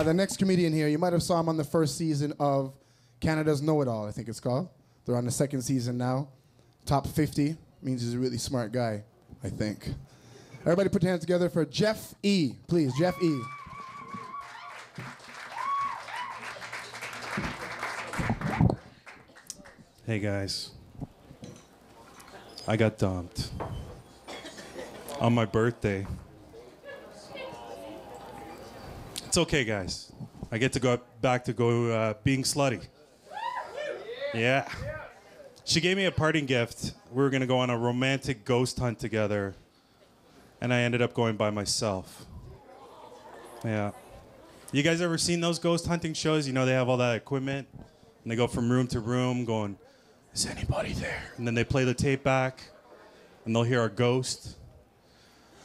The next comedian here, you might have saw him on the first season of Canada's Know-It-All, I think it's called. They're on the second season now. Top 50 means he's a really smart guy, I think. Everybody put your hands together for Jeff E. Please, Jeff E. Hey guys, I got dumped on my birthday. It's okay, guys. I get to go back to being slutty. Yeah. She gave me a parting gift. We were gonna go on a romantic ghost hunt together, and I ended up going by myself. Yeah. You guys ever seen those ghost hunting shows? You know, they have all that equipment, and they go from room to room going, is anybody there? And then they play the tape back, and they'll hear a ghost.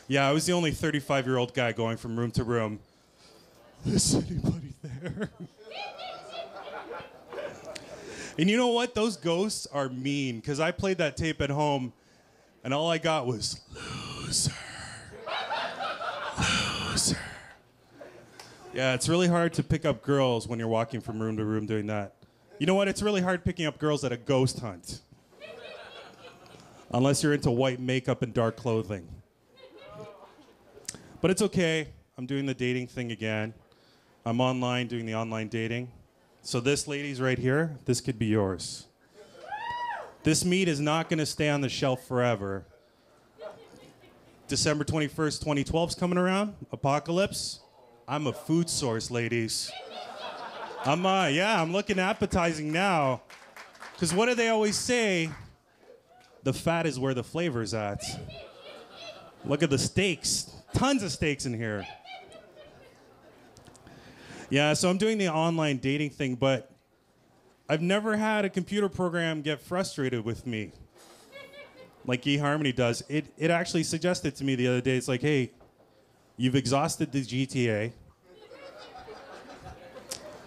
Yeah, I was the only 35-year-old guy going from room to room. Is anybody there? And you know what? Those ghosts are mean, because I played that tape at home, and all I got was, loser. Loser. Yeah, it's really hard to pick up girls when you're walking from room to room doing that. You know what? It's really hard picking up girls at a ghost hunt. Unless you're into white makeup and dark clothing. But it's okay. I'm doing the dating thing again. I'm online doing the online dating. So this lady's right here. This could be yours. This meat is not going to stay on the shelf forever. December 21st, 2012 is coming around. Apocalypse. I'm a food source, ladies. I'm looking appetizing now. Because what do they always say? The fat is where the flavor's at. Look at the steaks. Tons of steaks in here. Yeah, so I'm doing the online dating thing, but I've never had a computer program get frustrated with me like eHarmony does. It actually suggested to me the other day, it's like, hey, you've exhausted the GTA.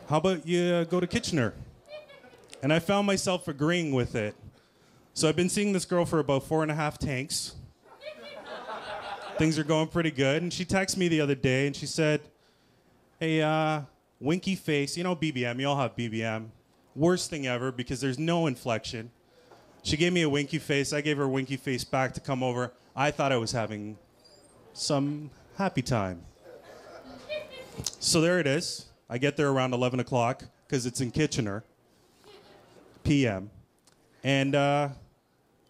How about you go to Kitchener? And I found myself agreeing with it. So I've been seeing this girl for about 4.5 tanks. Things are going pretty good. And she texted me the other day and she said, hey, winky face, you know BBM, you all have BBM. Worst thing ever because there's no inflection. She gave me a winky face. I gave her a winky face back to come over. I thought I was having some happy time. So there it is. I get there around 11 o'clock because it's in Kitchener, p.m. And around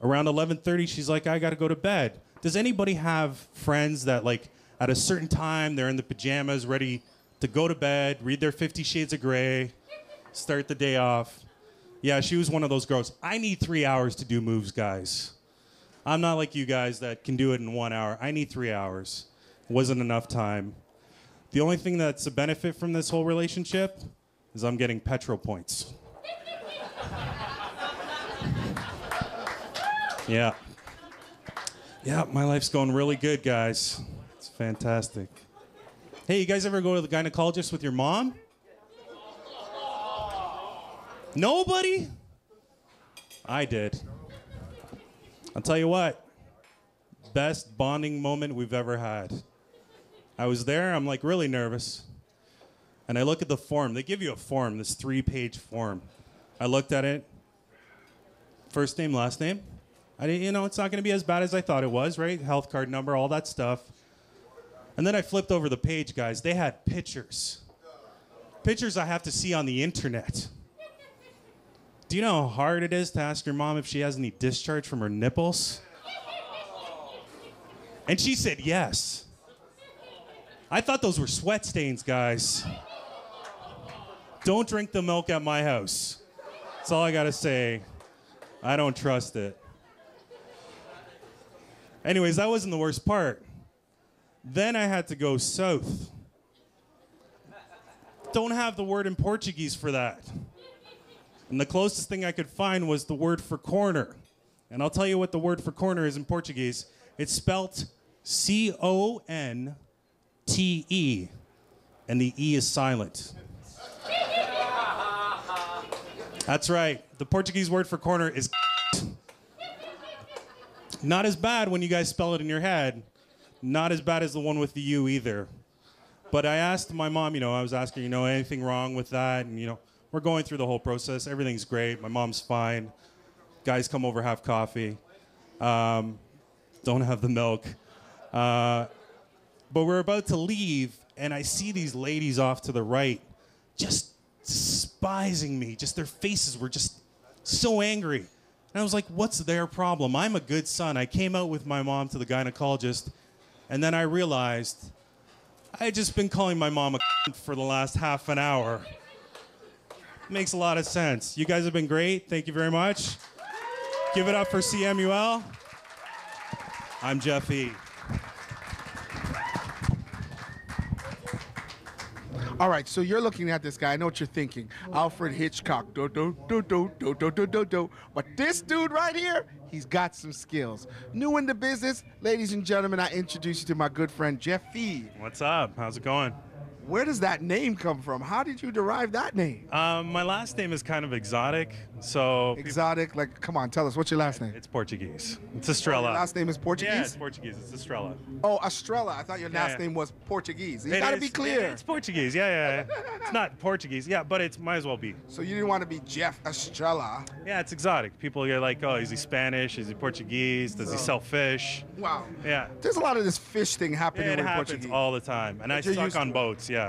11:30, she's like, I got to go to bed. Does anybody have friends that, like, at a certain time, they're in the pajamas, ready to go to bed, read their 50 Shades of Grey, start the day off? Yeah, she was one of those girls. I need 3 hours to do moves, guys. I'm not like you guys that can do it in 1 hour. I need 3 hours. Wasn't enough time. The only thing that's a benefit from this whole relationship is I'm getting petrol points. Yeah. Yeah, my life's going really good, guys. It's fantastic. Hey, you guys ever go to the gynecologist with your mom? Nobody? I did. I'll tell you what. Best bonding moment we've ever had. I was there, I'm like really nervous. And I look at the form. They give you a form, this 3-page form. I looked at it. First name, last name. I didn't, it's not gonna be as bad as I thought it was, right? Health card number, all that stuff. And then I flipped over the page, guys. They had pictures. Pictures I have to see on the internet. Do you know how hard it is to ask your mom if she has any discharge from her nipples? And she said yes. I thought those were sweat stains, guys. Don't drink the milk at my house. That's all I gotta say. I don't trust it. Anyways, that wasn't the worst part. Then I had to go south. Don't have the word in Portuguese for that. And the closest thing I could find was the word for corner. And I'll tell you what the word for corner is in Portuguese. It's spelt C-O-N-T-E. And the E is silent. That's right. The Portuguese word for corner is not as bad when you guys spell it in your head. Not as bad as the one with the U either. But I asked my mom, I was asking, anything wrong with that? And, we're going through the whole process. Everything's great. My mom's fine. Guys come over, have coffee. Don't have the milk. But we're about to leave, and I see these ladies off to the right just despising me. Just their faces were just so angry. And I was like, what's their problem? I'm a good son. I came out with my mom to the gynecologist, and then I realized I had just been calling my mom a for the last half an hour. Makes a lot of sense. You guys have been great. Thank you very much. Give it up for CMUL. I'm Jeff E. All right, so you're looking at this guy. I know what you're thinking. Alfred Hitchcock. Do, do, do, do, do, do, do, do, do. But this dude right here, he's got some skills. New in the business, ladies and gentlemen, I introduce you to my good friend, Jeff E. What's up? How's it going? Where does that name come from? How did you derive that name? My last name is kind of exotic, so... Exotic? Like, come on, tell us. What's your last name? It's Portuguese. It's Estrella. Your last name is Portuguese? Yeah, it's Portuguese. It's Estrella. Oh, Estrella. I thought your last name was Portuguese. You got to be clear. It's Portuguese. Yeah. It's not Portuguese. Yeah, but it might as well be. So you didn't want to be Jeff Estrella. Yeah, it's exotic. People get like, oh, is he Spanish? Is he Portuguese? Does he sell fish? Wow. Yeah. There's a lot of this fish thing happening It with happens Portuguese. all the time. And I suck on boats, yeah.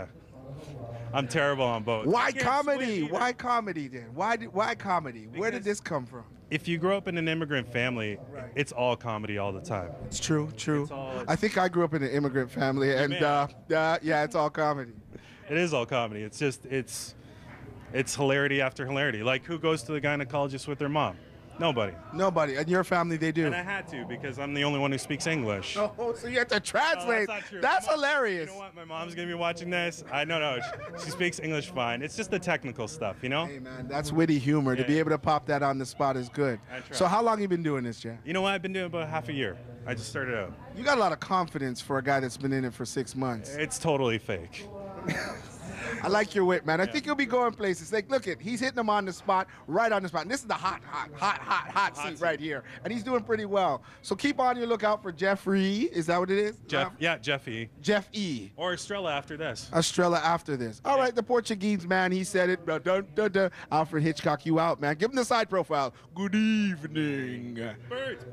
I'm terrible on boats. Why comedy? Why comedy then? Why comedy? Where did this come from? If you grow up in an immigrant family, it's all comedy all the time. It's true. I think I grew up in an immigrant family, and yeah, it's all comedy. It is all comedy. It's just, it's hilarity after hilarity. Like, who goes to the gynecologist with their mom? Nobody. Nobody. And your family, they do. And I had to because I'm the only one who speaks English. Oh, so you have to translate. No, that's not true. That's hilarious. You know what? My mom's going to be watching this. No. She speaks English fine. It's just the technical stuff, Hey, man, that's witty humor. To be able to pop that on the spot is good. So how long you been doing this, Jeff? You know what? I've been doing it about half a year. I just started out. You got a lot of confidence for a guy that's been in it for 6 months. It's totally fake. I like your wit, man. I think you'll be going places. Like, look at, he's hitting them on the spot, right on the spot. And this is the hot seat right here. And he's doing pretty well. So keep on your lookout for Jeffrey. Is that what it is? Jeff E. Jeff E. Or Estrella after this. Estrella after this. All right, the Portuguese man, he said it. Alfred Hitchcock, you out, man. Give him the side profile. Good evening. Birds.